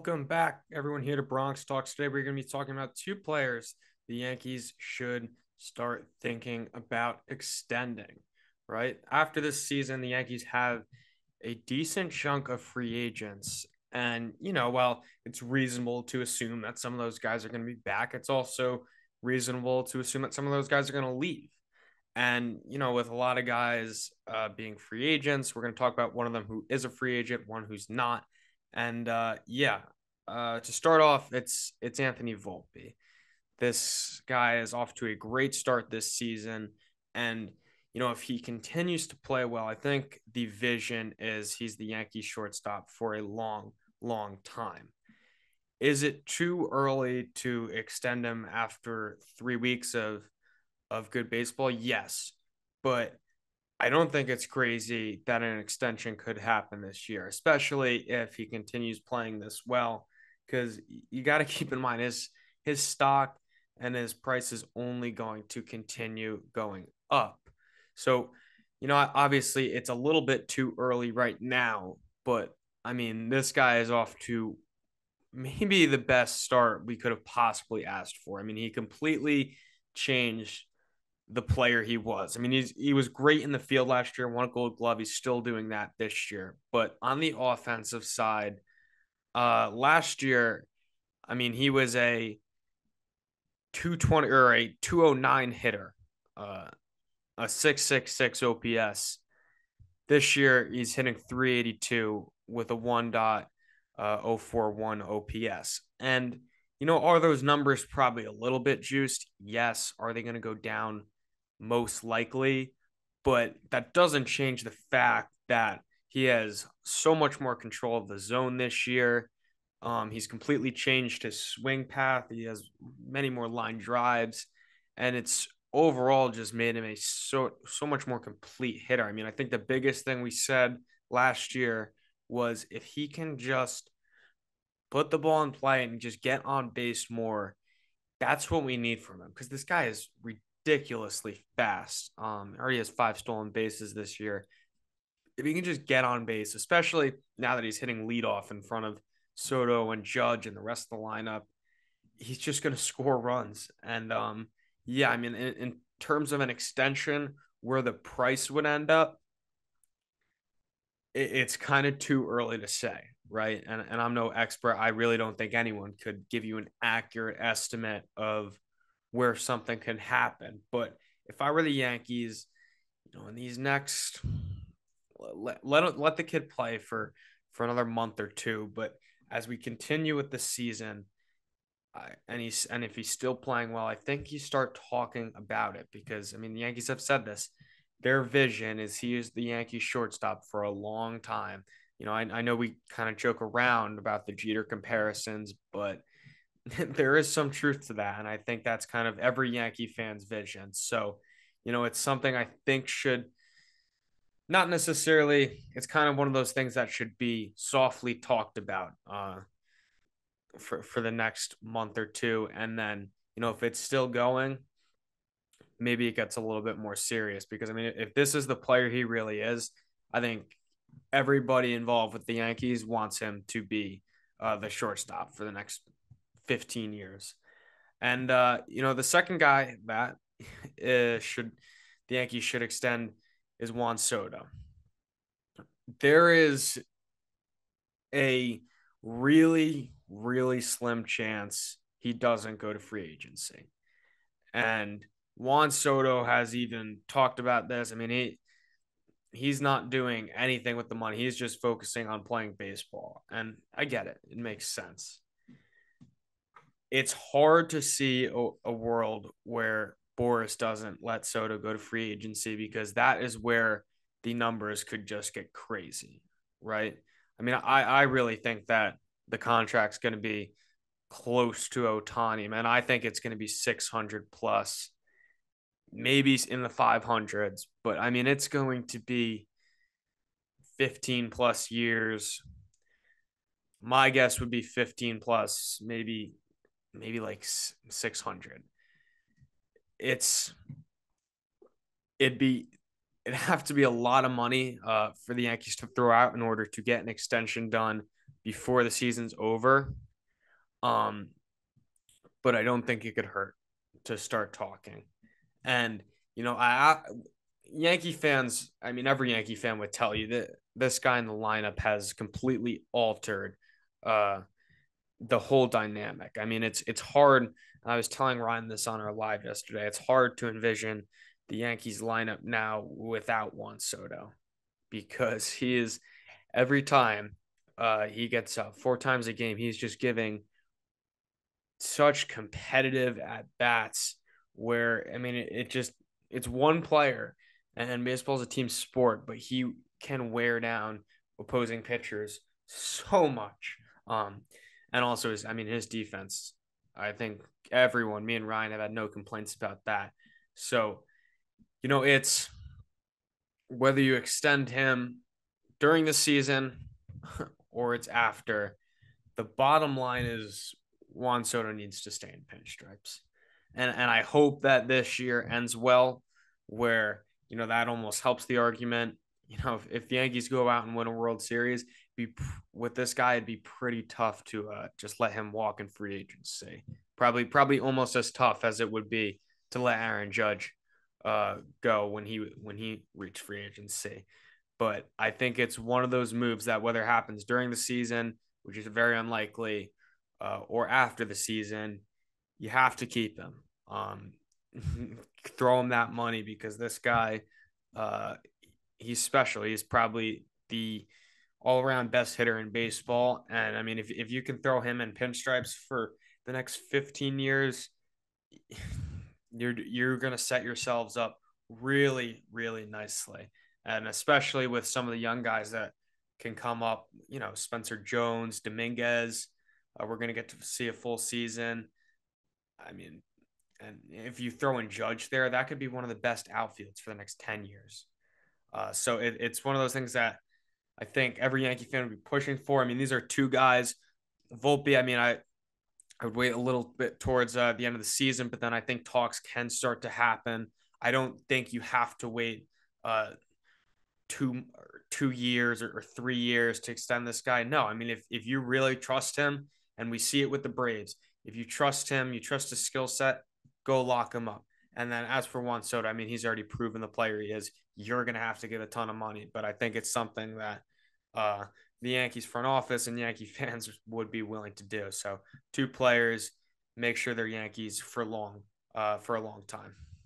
Welcome back, everyone, here to Bronx Talks. Today, we're going to be talking about two players the Yankees should start thinking about extending, right? After this season, the Yankees have a decent chunk of free agents. And, while it's reasonable to assume that some of those guys are going to be back, it's also reasonable to assume that some of those guys are going to leave. And, with a lot of guys being free agents, we're going to talk about one of them who is a free agent, one who's not. And to start off, it's Anthony Volpe. This guy is off to a great start this season. And, if he continues to play well, I think the vision is he's the Yankee shortstop for a long, long time. Is it too early to extend him after 3 weeks of good baseball? Yes. But I don't think it's crazy that an extension could happen this year, especially if he continues playing this well, because you got to keep in mind his stock and his price is only going to continue going up. So, obviously it's a little bit too early right now, but I mean, this guy is off to maybe the best start we could have possibly asked for. I mean, he completely changed the player he was. I mean, he was great in the field last year, won a Gold Glove. He's still doing that this year. But on the offensive side, last year, I mean, he was a 220 or a 209 hitter, a 666 OPS. This year, he's hitting 382 with a 1.041 OPS. And are those numbers probably a little bit juiced? Yes. Are they going to go down? Most likely, but that doesn't change the fact that he has so much more control of the zone this year. He's completely changed his swing path. He has many more line drives, and it's overall just made him a so much more complete hitter. I mean, I think the biggest thing we said last year was if he can just put the ball in play and just get on base more, that's what we need from him, because this guy is ridiculously fast. Already has 5 stolen bases this year. If he can just get on base, especially now that he's hitting leadoff in front of Soto and Judge and the rest of the lineup, he's just going to score runs. And I mean, in terms of an extension, where the price would end up, it's kind of too early to say, right? And I'm no expert. I really don't think anyone could give you an accurate estimate of where something can happen. But if I were the Yankees, in these next, let the kid play for another month or two. But as we continue with the season, and if he's still playing well, I think you start talking about it, because I mean, the Yankees have said this. Their vision is he is the Yankee shortstop for a long time. I know we kind of joke around about the Jeter comparisons, but there is some truth to that. And I think that's kind of every Yankee fan's vision. So, it's something I think should not necessarily, it's kind of one of those things that should be softly talked about for the next month or two. And then, if it's still going, maybe it gets a little bit more serious, because I mean, if this is the player he really is, I think everybody involved with the Yankees wants him to be the shortstop for the next 15 years. And the second guy that should the Yankees should extend is Juan Soto. There is a really, really slim chance he doesn't go to free agency. And Juan Soto has even talked about this. I mean, he's not doing anything with the money. He's just focusing on playing baseball. And I get it. It makes sense. It's hard to see a world where Boris doesn't let Soto go to free agency, because that is where the numbers could just get crazy, right? I mean, I really think that the contract's going to be close to Ohtani, man. I think it's going to be 600 plus, maybe in the 500s, but I mean, it's going to be 15 plus years. My guess would be 15 plus, maybe like 600. It'd have to be a lot of money for the Yankees to throw out in order to get an extension done. before the season's over. Um, but I don't think it could hurt to start talking. And Yankee fans, I mean, every Yankee fan would tell you that this guy in the lineup has completely altered uh, the whole dynamic. I mean, it's hard. I was telling Ryan this on our live yesterday. It's hard to envision the Yankees lineup now without Juan Soto because he is every time he gets up 4 times a game, he's just giving such competitive at bats where I mean it's one player and baseball is a team sport, but he can wear down opposing pitchers so much. And also his defense. I think everyone, me and Ryan, have had no complaints about that. So, it's whether you extend him during the season or it's after, the bottom line is Juan Soto needs to stay in pinstripes. And I hope that this year ends well, where, that almost helps the argument. If the Yankees go out and win a World Series, with this guy, it'd be pretty tough to just let him walk in free agency. Probably almost as tough as it would be to let Aaron Judge go when he reached free agency. But I think it's one of those moves that whether it happens during the season, which is very unlikely, or after the season, you have to keep him. Throw him that money because this guy, he's special. He's probably the all-around best hitter in baseball. And I mean, if you can throw him in pinstripes for the next 15 years, you're going to set yourselves up really, really nicely. And especially with some of the young guys that can come up, Spencer Jones, Dominguez, we're going to get to see a full season. I mean, and if you throw in Judge there, that could be one of the best outfields for the next 10 years. So it's one of those things that I think every Yankee fan would be pushing for. I mean, these are two guys. Volpe, I mean, I would wait a little bit towards the end of the season, but then I think talks can start to happen. I don't think you have to wait 2 years or 3 years to extend this guy. No, I mean, if you really trust him, and we see it with the Braves, if you trust him, you trust his skill set, go lock him up. And then as for Juan Soto, I mean, he's already proven the player he is. You're going to have to give a ton of money, but I think it's something that the Yankees front office and Yankee fans would be willing to do. So 2 players, make sure they're Yankees for a long time.